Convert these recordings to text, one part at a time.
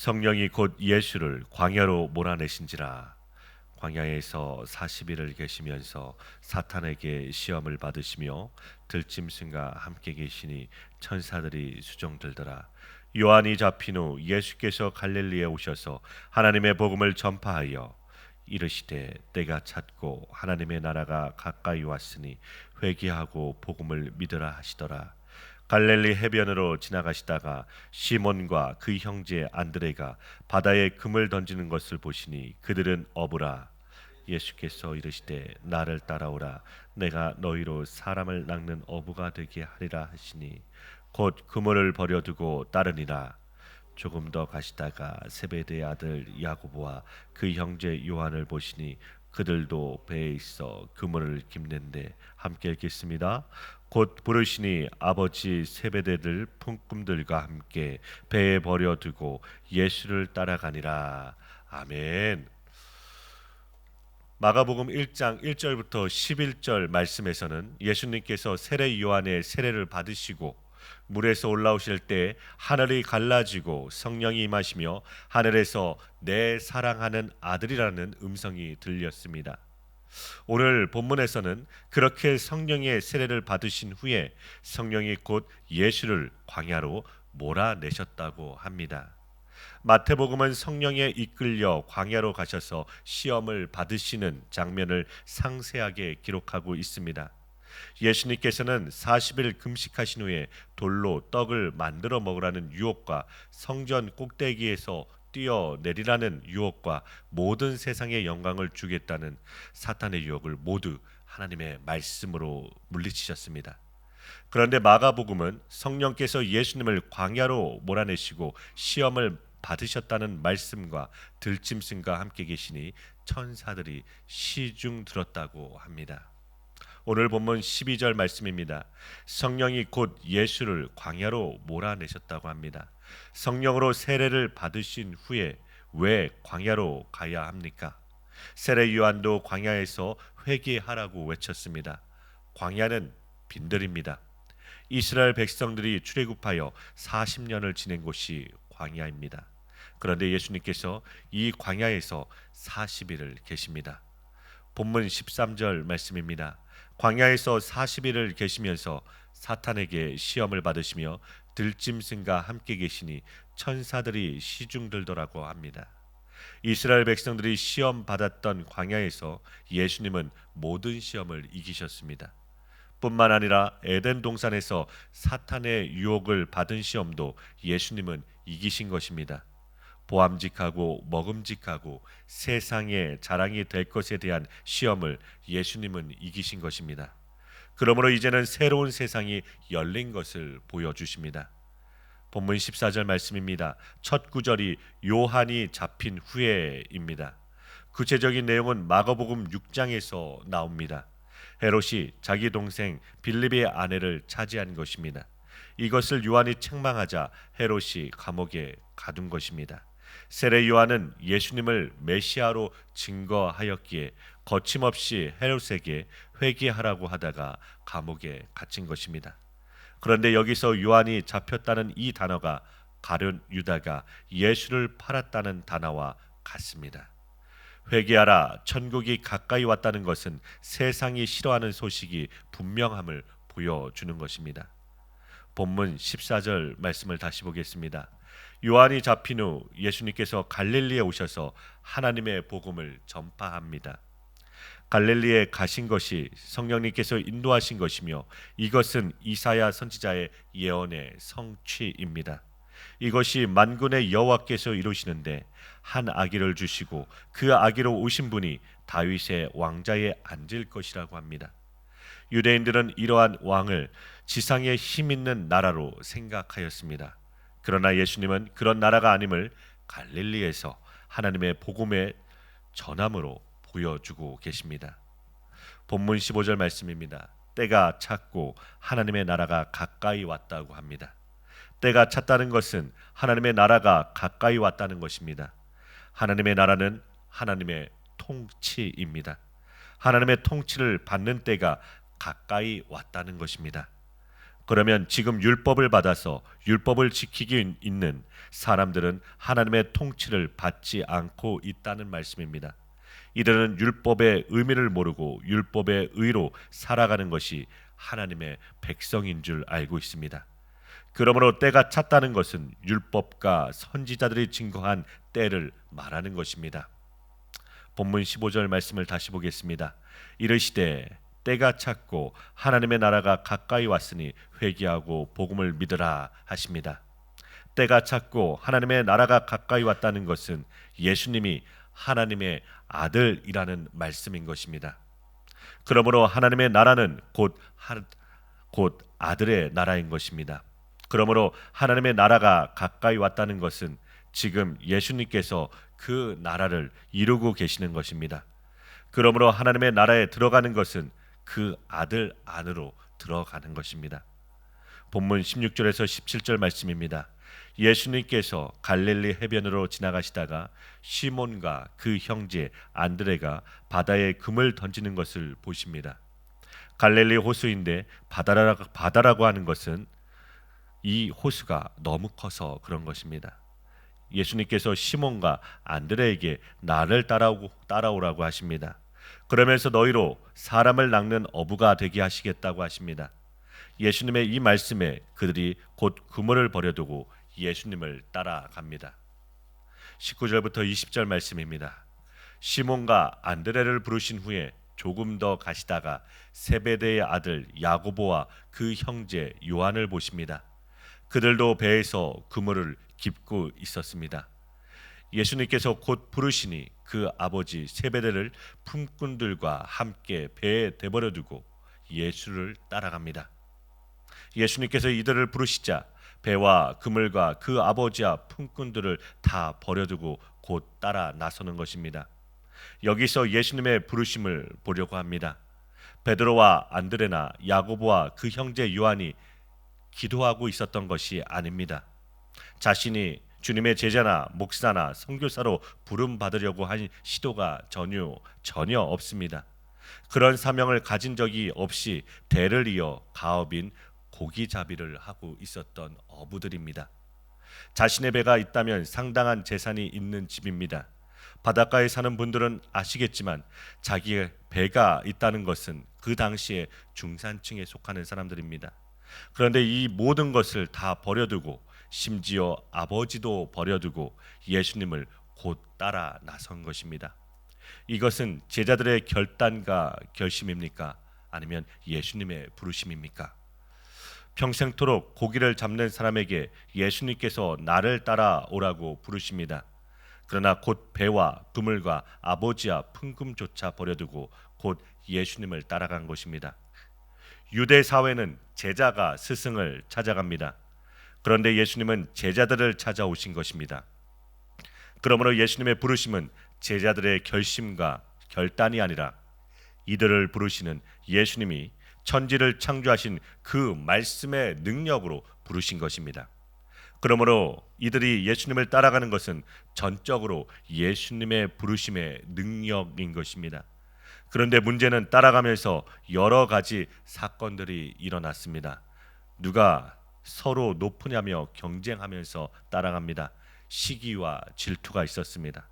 성령이 곧 예수를 광야로 몰아내신지라. 광야에서 40일을 계시면서 사탄에게 시험을 받으시며 들짐승과 함께 계시니 천사들이 수종들더라. 요한이 잡힌 후 예수께서 갈릴리에 오셔서 하나님의 복음을 전파하여 이르시되 때가 찼고 하나님의 나라가 가까이 왔으니 회개하고 복음을 믿으라 하시더라. 갈릴리 해변으로 지나가시다가 시몬과 그 형제 안드레가 바다에 금을 던지는 것을 보시니 그들은 어부라. 예수께서 이르시되 나를 따라오라. 내가 너희로 사람을 낚는 어부가 되게 하리라 하시니 곧 그물을 버려두고 따르니라. 조금 더 가시다가 세베대의 아들 야고보와 그 형제 요한을 보시니 그들도 배에 있어 그물을 깁는데 함께 읽겠습니다. 곧 부르시니 아버지 세베대들 품꾼들과 함께 배에 버려두고 예수를 따라가니라. 아멘. 마가복음 1장 1절부터 11절 말씀에서는 예수님께서 세례 요한의 세례를 받으시고 물에서 올라오실 때 하늘이 갈라지고 성령이 임하시며 하늘에서 내 사랑하는 아들이라는 음성이 들렸습니다. 오늘 본문에서는 그렇게 성령의 세례를 받으신 후에 성령이 곧 예수를 광야로 몰아내셨다고 합니다. 마태복음은 성령에 이끌려 광야로 가셔서 시험을 받으시는 장면을 상세하게 기록하고 있습니다. 예수님께서는 40일 금식하신 후에 돌로 떡을 만들어 먹으라는 유혹과 성전 꼭대기에서 뛰어내리라는 유혹과 모든 세상의 영광을 주겠다는 사탄의 유혹을 모두 하나님의 말씀으로 물리치셨습니다. 그런데 마가복음은 성령께서 예수님을 광야로 몰아내시고 시험을 받으셨다는 말씀과 들짐승과 함께 계시니 천사들이 시중 들었다고 합니다. 오늘 본문 12절 말씀입니다. 성령이 곧 예수를 광야로 몰아내셨다고 합니다. 성령으로 세례를 받으신 후에 왜 광야로 가야 합니까? 세례 요한도 광야에서 회개하라고 외쳤습니다. 광야는 빈들입니다. 이스라엘 백성들이 출애굽하여 40년을 지낸 곳이 광야입니다. 그런데 예수님께서 이 광야에서 40일을 계십니다. 본문 13절 말씀입니다. 광야에서 40일을 계시면서 사탄에게 시험을 받으시며 들짐승과 함께 계시니 천사들이 시중들더라고 합니다. 이스라엘 백성들이 시험 받았던 광야에서 예수님은 모든 시험을 이기셨습니다. 뿐만 아니라 에덴 동산에서 사탄의 유혹을 받은 시험도 예수님은 이기신 것입니다. 보암직하고 먹음직하고 세상의 자랑이 될 것에 대한 시험을 예수님은 이기신 것입니다. 그러므로 이제는 새로운 세상이 열린 것을 보여주십니다. 본문 14절 말씀입니다. 첫 구절이 요한이 잡힌 후에입니다. 구체적인 내용은 마가복음 6장에서 나옵니다. 헤롯이 자기 동생 빌립의 아내를 차지한 것입니다. 이것을 요한이 책망하자 헤롯이 감옥에 가둔 것입니다. 세례 요한은 예수님을 메시아로 증거하였기에 거침없이 헤롯에게 회개하라고 하다가 감옥에 갇힌 것입니다. 그런데 여기서 요한이 잡혔다는 이 단어가 가룟 유다가 예수를 팔았다는 단어와 같습니다. 회개하라, 천국이 가까이 왔다는 것은 세상이 싫어하는 소식이 분명함을 보여주는 것입니다. 본문 14절 말씀을 다시 보겠습니다. 요한이 잡힌 후 예수님께서 갈릴리에 오셔서 하나님의 복음을 전파합니다. 갈릴리에 가신 것이 성령님께서 인도하신 것이며 이것은 이사야 선지자의 예언의 성취입니다. 이것이 만군의 여호와께서 이루시는데 한 아기를 주시고 그 아기로 오신 분이 다윗의 왕자에 앉을 것이라고 합니다. 유대인들은 이러한 왕을 지상에 힘 있는 나라로 생각하였습니다. 그러나 예수님은 그런 나라가 아님을 갈릴리에서 하나님의 복음의 전함으로 보여주고 계십니다. 본문 15절 말씀입니다. 때가 찼고 하나님의 나라가 가까이 왔다고 합니다. 때가 찼다는 것은 하나님의 나라가 가까이 왔다는 것입니다. 하나님의 나라는 하나님의 통치입니다. 하나님의 통치를 받는 때가 가까이 왔다는 것입니다. 그러면 지금 율법을 받아서 율법을 지키기 있는 사람들은 하나님의 통치를 받지 않고 있다는 말씀입니다. 이들은 율법의 의미를 모르고 율법의 의로 살아가는 것이 하나님의 백성인 줄 알고 있습니다. 그러므로 때가 찼다는 것은 율법과 선지자들이 증거한 때를 말하는 것입니다. 본문 15절 말씀을 다시 보겠습니다. 이르시되 때가 찼고 하나님의 나라가 가까이 왔으니 회개하고 복음을 믿으라 하십니다. 때가 찼고 하나님의 나라가 가까이 왔다는 것은 예수님이 하나님의 아들이라는 말씀인 것입니다. 그러므로 하나님의 나라는 곧 아들의 나라인 것입니다. 그러므로 하나님의 나라가 가까이 왔다는 것은 지금 예수님께서 그 나라를 이루고 계시는 것입니다. 그러므로 하나님의 나라에 들어가는 것은 그 아들 안으로 들어가는 것입니다. 본문 16절에서 17절 말씀입니다. 예수님께서 갈릴리 해변으로 지나가시다가 시몬과 그 형제 안드레가 바다에 금을 던지는 것을 보십니다. 갈릴리 호수인데 바다라고 하는 것은 이 호수가 너무 커서 그런 것입니다. 예수님께서 시몬과 안드레에게 나를 따라오라고 하십니다. 그러면서 너희로 사람을 낚는 어부가 되게 하시겠다고 하십니다. 예수님의 이 말씀에 그들이 곧 그물을 버려두고 예수님을 따라갑니다. 19절부터 20절 말씀입니다. 시몬과 안드레를 부르신 후에 조금 더 가시다가 세베대의 아들 야고보와 그 형제 요한을 보십니다. 그들도 배에서 그물을 깁고 있었습니다. 예수님께서 곧 부르시니 그 아버지 세베대를 품꾼들과 함께 배에 내버려 두고 예수를 따라갑니다. 예수님께서 이들을 부르시자 배와 그물과 그 아버지와 품꾼들을 다 버려두고 곧 따라 나서는 것입니다. 여기서 예수님의 부르심을 보려고 합니다. 베드로와 안드레나 야고보와 그 형제 요한이 기도하고 있었던 것이 아닙니다. 자신이 주님의 제자나 목사나 선교사로 부름 받으려고 한 시도가 전혀 없습니다. 그런 사명을 가진 적이 없이 대를 이어 가업인 고기잡이를 하고 있었던 어부들입니다. 자신의 배가 있다면 상당한 재산이 있는 집입니다. 바닷가에 사는 분들은 아시겠지만 자기의 배가 있다는 것은 그 당시에 중산층에 속하는 사람들입니다. 그런데 이 모든 것을 다 버려두고 심지어 아버지도 버려두고 예수님을 곧 따라 나선 것입니다. 이것은 제자들의 결단과 결심입니까? 아니면 예수님의 부르심입니까? 평생토록 고기를 잡는 사람에게 예수님께서 나를 따라오라고 부르십니다. 그러나 곧 배와 그물과 아버지와 품금조차 버려두고 곧 예수님을 따라간 것입니다. 유대 사회는 제자가 스승을 찾아갑니다. 그런데 예수님은 제자들을 찾아오신 것입니다. 그러므로 예수님의 부르심은 제자들의 결심과 결단이 아니라 이들을 부르시는 예수님이 천지를 창조하신 그 말씀의 능력으로 부르신 것입니다. 그러므로 이들이 예수님을 따라가는 것은 전적으로 예수님의 부르심의 능력인 것입니다. 그런데 문제는 따라가면서 여러 가지 사건들이 일어났습니다. 누가 서로 높으냐며 경쟁하면서 따라갑니다. 시기와 질투가 있었습니다.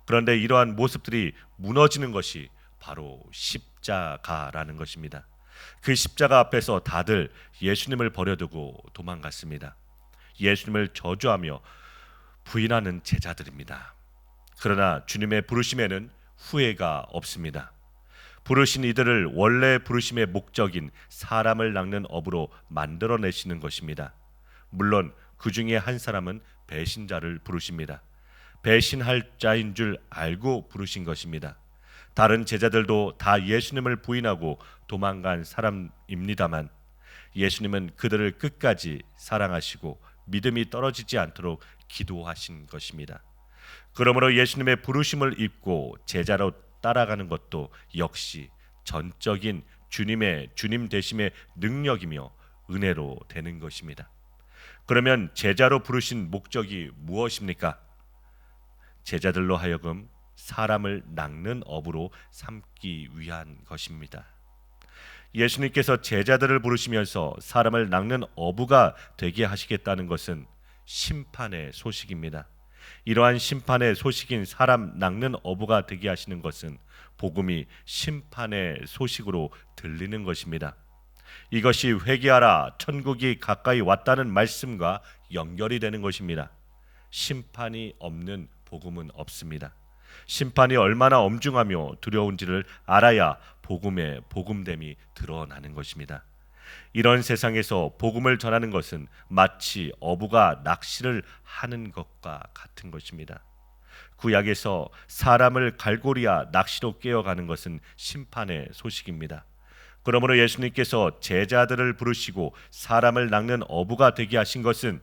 그런데 이러한 모습들이 무너지는 것이 바로 십자가라는 것입니다. 그 십자가 앞에서 다들 예수님을 버려두고 도망갔습니다. 예수님을 저주하며 부인하는 제자들입니다. 그러나 주님의 부르심에는 후회가 없습니다. 부르신 이들을 원래 부르심의 목적인 사람을 낚는 업으로 만들어내시는 것입니다. 물론 그 중에 한 사람은 배신자를 부르십니다. 배신할 자인 줄 알고 부르신 것입니다. 다른 제자들도 다 예수님을 부인하고 도망간 사람입니다만 예수님은 그들을 끝까지 사랑하시고 믿음이 떨어지지 않도록 기도하신 것입니다. 그러므로 예수님의 부르심을 입고 제자로 따라가는 것도 역시 전적인 주님 되심의 능력이며 은혜로 되는 것입니다. 그러면 제자로 부르신 목적이 무엇입니까? 제자들로 하여금 사람을 낚는 업으로 삼기 위한 것입니다. 예수님께서 제자들을 부르시면서 사람을 낚는 어부가 되게 하시겠다는 것은 심판의 소식입니다. 이러한 심판의 소식인 사람 낚는 어부가 되게 하시는 것은 복음이 심판의 소식으로 들리는 것입니다. 이것이 회개하라 천국이 가까이 왔다는 말씀과 연결이 되는 것입니다. 심판이 없는 복음은 없습니다. 심판이 얼마나 엄중하며 두려운지를 알아야 복음의 복음됨이 드러나는 것입니다. 이런 세상에서 복음을 전하는 것은 마치 어부가 낚시를 하는 것과 같은 것입니다. 구약에서 사람을 갈고리야 낚시로 깨어가는 것은 심판의 소식입니다. 그러므로 예수님께서 제자들을 부르시고 사람을 낚는 어부가 되게 하신 것은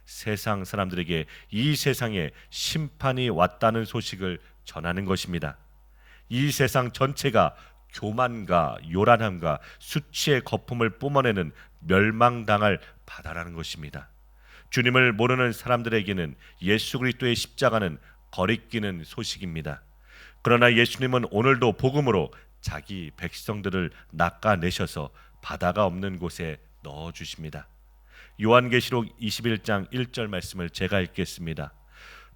세상 사람들에게 이 세상에 심판이 왔다는 소식을 전하는 것입니다. 이 세상 전체가 교만과 요란함과 수치의 거품을 뿜어내는 멸망당할 바다라는 것입니다. 주님을 모르는 사람들에게는 예수 그리스도의 십자가는 거리끼는 소식입니다. 그러나 예수님은 오늘도 복음으로 자기 백성들을 낚아내셔서 바다가 없는 곳에 넣어주십니다. 요한계시록 21장 1절 말씀을 제가 읽겠습니다.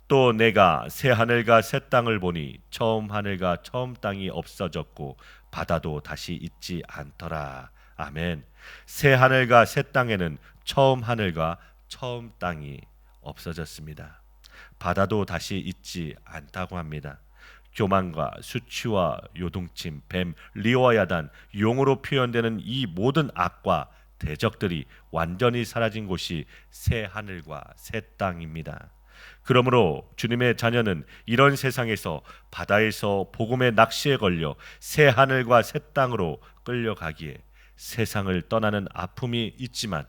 또 내가 새 하늘과 새 땅을 보니 처음 하늘과 처음 땅이 없어졌고 바다도 다시 있지 않더라. 아멘. 새 하늘과 새 땅에는 처음 하늘과 처음 땅이 없어졌습니다. 바다도 다시 있지 않다고 합니다. 교만과 수치와 요동침, 뱀, 리와 야단, 용으로 표현되는 이 모든 악과 대적들이 완전히 사라진 곳이 새 하늘과 새 땅입니다. 그러므로 주님의 자녀는 이런 세상에서 바다에서 복음의 낚시에 걸려 새 하늘과 새 땅으로 끌려가기에 세상을 떠나는 아픔이 있지만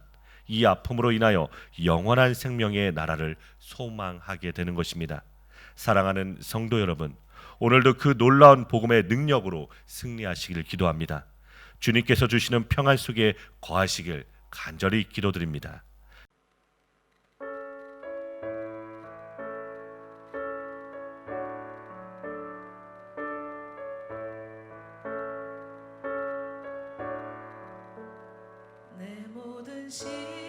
이 아픔으로 인하여 영원한 생명의 나라를 소망하게 되는 것입니다. 사랑하는 성도 여러분, 오늘도 그 놀라운 복음의 능력으로 승리하시기를 기도합니다. 주님께서 주시는 평안 속에 거하시길 간절히 기도드립니다. 내 모든 시